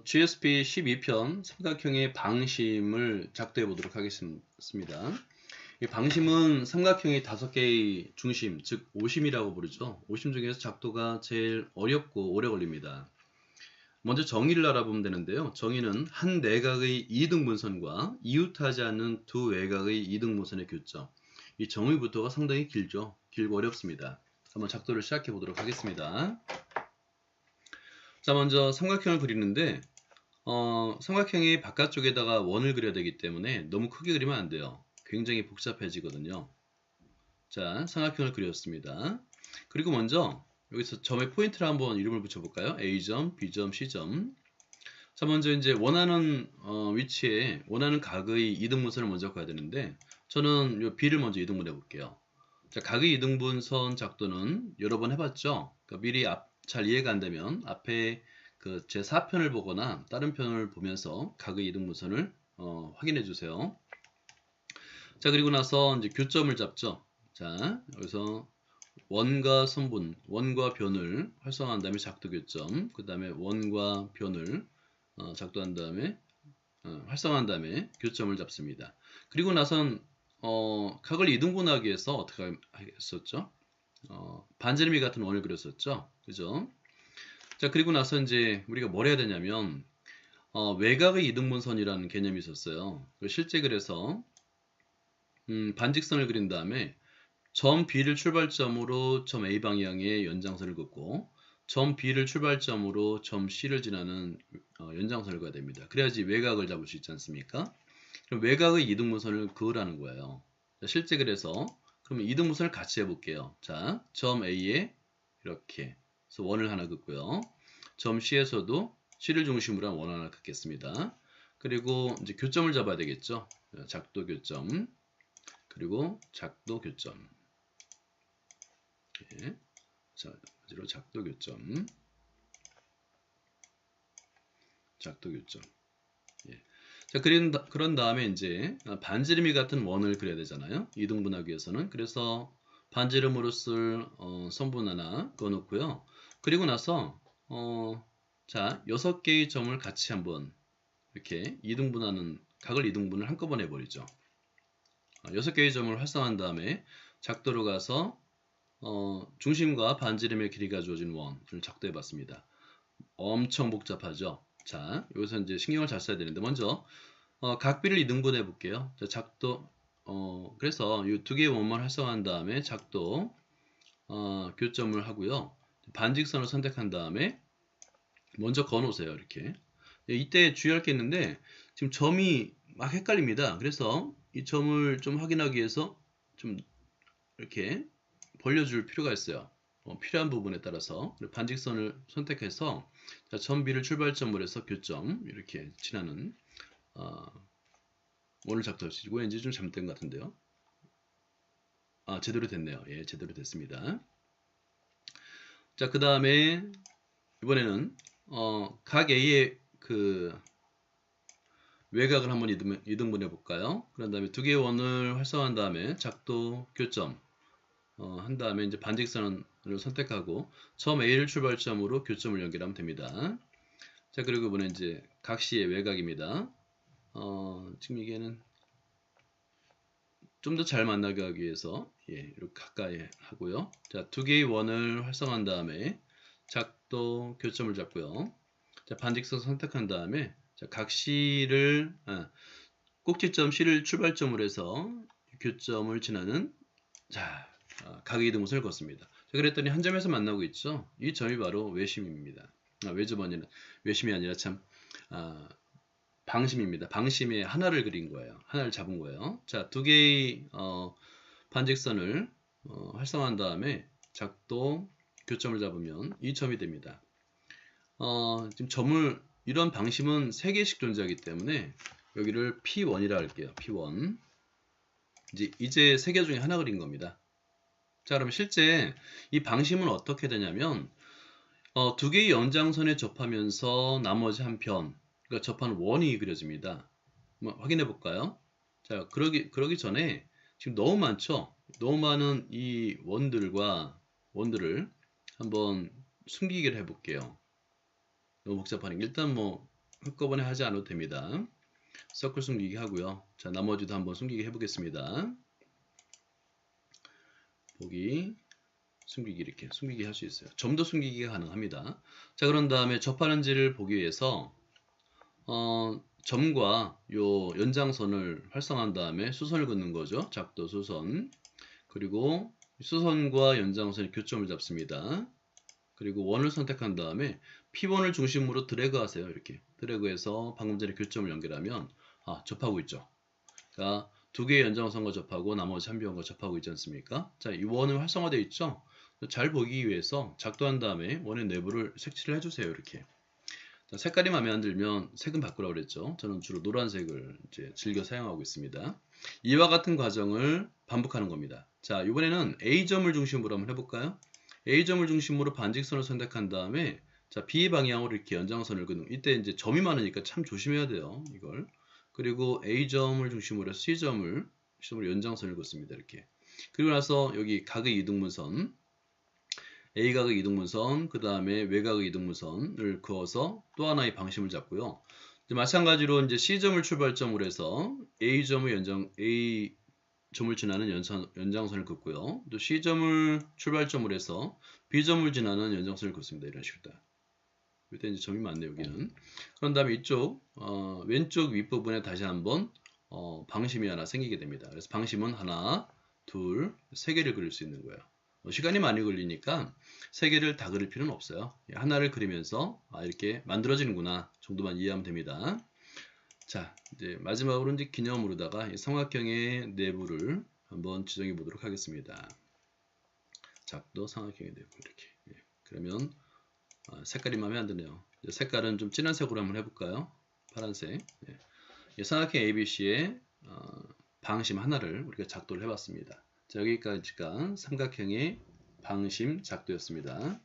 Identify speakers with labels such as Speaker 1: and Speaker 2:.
Speaker 1: GSP 12편 삼각형의 방심을 작도해 보도록 하겠습니다. 이 방심은 삼각형의 5개의 중심, 즉 오심이라고 부르죠. 오심 중에서 작도가 제일 어렵고 오래 걸립니다. 먼저 정의를 알아보면 되는데요. 정의는 한 내각의 이등분선과 이웃하지 않는 두 외곽의 이등분선의 교점. 이 정의부터가 상당히 길죠. 길고 어렵습니다. 한번 작도를 시작해 보도록 하겠습니다. 자, 먼저 삼각형을 그리는데 삼각형의 바깥쪽에다가 원을 그려야 되기 때문에 너무 크게 그리면 안 돼요. 굉장히 복잡해지거든요. 자, 삼각형을 그렸습니다. 그리고 먼저 여기서 점의 포인트를 한번 이름을 붙여볼까요? A점, B점, C점. 자, 먼저 이제 원하는 위치에 원하는 각의 이등분선을 먼저 가야 되는데 저는 이 B를 먼저 이등분 해볼게요. 자, 각의 이등분선 작도는 여러 번 해봤죠? 그러니까 미리 잘 이해가 안 되면 앞에 그 제 4편을 보거나 다른 편을 보면서 각의 이등분선을 확인해 주세요. 자, 그리고 나서 이제 교점을 잡죠. 자, 여기서 원과 선분, 원과 변을 활성화한 다음에 작도 교점, 그 다음에 원과 변을 작도한 다음에 활성화한 다음에 교점을 잡습니다. 그리고 나선 각을 이등분하기 위해서 어떻게 했었죠? 반지름이 같은 원을 그렸었죠. 그죠? 자, 그리고 나서 이제 우리가 뭘 해야 되냐면 외곽의 이등분선이라는 개념이 있었어요. 실제 그래서 반직선을 그린 다음에 점 B를 출발점으로 점 A 방향의 연장선을 긋고 점 B를 출발점으로 점 C를 지나는 연장선을 그어야 됩니다. 그래야지 외곽을 잡을 수 있지 않습니까? 그럼 외곽의 이등분선을 그으라는 거예요. 자, 실제 그래서 그러면 이등분선을 같이 해볼게요. 자, 점 A에 이렇게 그래서 원을 하나 긋고요. 점 C에서도 C를 중심으로 한 원 하나 긋겠습니다. 그리고 이제 교점을 잡아야 되겠죠. 작도 교점 그리고 작도 교점. 예. 자, 마지막으로 작도 교점. 작도 교점. 예. 자, 그런 다음에 이제 반지름이 같은 원을 그려야 되잖아요. 이등분하기 위해서는. 그래서 반지름으로 쓸 선분 하나 그어놓고요. 그리고 나서 자, 6개의 점을 같이 한번 이렇게 이등분하는 각을 이등분을 한꺼번에 해버리죠. 6개의 점을 활성화한 다음에 작도로 가서 중심과 반지름의 길이가 주어진 원을 작도해 봤습니다. 엄청 복잡하죠. 자, 여기서 이제 신경을 잘 써야 되는데 먼저 각비를 이등분해 볼게요. 자, 작도 그래서 이 두 개의 원만 활성화한 다음에 작도 교점을 하고요. 반직선을 선택한 다음에 먼저 그어 놓으세요. 이렇게. 이때 주의할 게 있는데 지금 점이 막 헷갈립니다. 그래서 이 점을 좀 확인하기 위해서 좀 이렇게 벌려줄 필요가 있어요. 필요한 부분에 따라서 반직선을 선택해서 자, 점 B를 출발점으로 해서 교점 이렇게 지나는 원을 작도하시고 왠지 좀 잘못된 것 같은데요. 제대로 됐네요. 예, 제대로 됐습니다. 자, 그 다음에 이번에는 각 A의 그 외곽을 한번 이등분해 볼까요? 그런 다음에 두 개의 원을 활성화한 다음에 작도 교점 한 다음에 이제 반직선을 선택하고 점 A를 출발점으로 교점을 연결하면 됩니다. 자, 그리고 이번에 이제 각시의 외곽입니다. 지금 이게는 좀 더 잘 만나게 하기 위해서 이렇게 가까이 하고요. 자, 두 개의 원을 활성화한 다음에 작도 교점을 잡고요. 자, 반직선 선택한 다음에 자, 각시를 꼭지점 C를 출발점으로 해서 교점을 지나는 자, 각의 이등분선을 걷습니다. 자, 그랬더니 한 점에서 만나고 있죠. 이 점이 바로 외심입니다. 외심이 아니라 참 방심입니다. 방심에 하나를 그린 거예요. 하나를 잡은 거예요. 자, 두 개의 반직선을 활성화한 다음에 작도 교점을 잡으면 이 점이 됩니다. 지금 이런 방심은 3개씩 존재하기 때문에 여기를 P1이라 할게요. P1. 이제 3개 중에 하나 그린 겁니다. 자, 그럼 실제 이 방심은 어떻게 되냐면 두 개의 연장선에 접하면서 나머지 한 편, 그러니까 접하는 원이 그려집니다. 한번 확인해 볼까요? 자, 그러기 전에 지금 너무 많죠? 너무 많은 이 원들을 한번 숨기기를 해볼게요. 너무 복잡하니까 일단 뭐 한꺼번에 하지 않아도 됩니다. 서클 숨기기 하고요. 자, 나머지도 한번 숨기기 해보겠습니다. 보기, 숨기기 이렇게 숨기기 할 수 있어요. 점도 숨기기가 가능합니다. 자, 그런 다음에 접하는지를 보기 위해서 점과 요 연장선을 활성화한 다음에 수선을 긋는 거죠. 작도 수선. 그리고 수선과 연장선의 교점을 잡습니다. 그리고 원을 선택한 다음에 P1을 중심으로 드래그 하세요. 이렇게 드래그해서 방금 전에 교점을 연결하면 접하고 있죠. 그러니까 두 개의 연장선과 접하고 나머지 한 변과 접하고 있지 않습니까? 자, 이 원은 활성화되어 있죠. 잘 보기 위해서 작도한 다음에 원의 내부를 색칠을 해주세요. 이렇게. 자, 색깔이 마음에 안 들면 색은 바꾸라고 그랬죠. 저는 주로 노란색을 이제 즐겨 사용하고 있습니다. 이와 같은 과정을 반복하는 겁니다. 자, 이번에는 A점을 중심으로 한번 해볼까요? A점을 중심으로 반직선을 선택한 다음에 자, B 방향으로 이렇게 연장선을 그는 이때 이제 점이 많으니까 참 조심해야 돼요. 이걸. 그리고 A점을 중심으로 해서 C점을 연장선을 긋습니다. 이렇게. 그리고 나서 여기 각의 이등분선 A각의 이등분선, 그 다음에 외각의 이등분선을 그어서 또 하나의 방심을 잡고요. 이제 마찬가지로 이제 C점을 출발점으로 해서 A점을 지나는 연장선을 긋고요. 또 C점을 출발점으로 해서 B점을 지나는 연장선을 긋습니다. 이런 식으로. 이때 이제 점이 많네요, 여기는. 그런 다음에 이쪽, 왼쪽 윗부분에 다시 한번, 방심이 하나 생기게 됩니다. 그래서 방심은 하나, 둘, 세 개를 그릴 수 있는 거예요. 시간이 많이 걸리니까 세 개를 다 그릴 필요는 없어요. 하나를 그리면서 이렇게 만들어지는구나 정도만 이해하면 됩니다. 자, 이제 마지막으로 이제 기념으로다가 이 삼각형의 내부를 한번 지정해 보도록 하겠습니다. 작도 삼각형의 내부 이렇게. 그러면 색깔이 마음에 안 드네요. 색깔은 좀 진한 색으로 한번 해볼까요? 파란색. 이 삼각형 ABC의 방심 하나를 우리가 작도를 해봤습니다. 자, 여기까지가 삼각형의 방심 작도였습니다.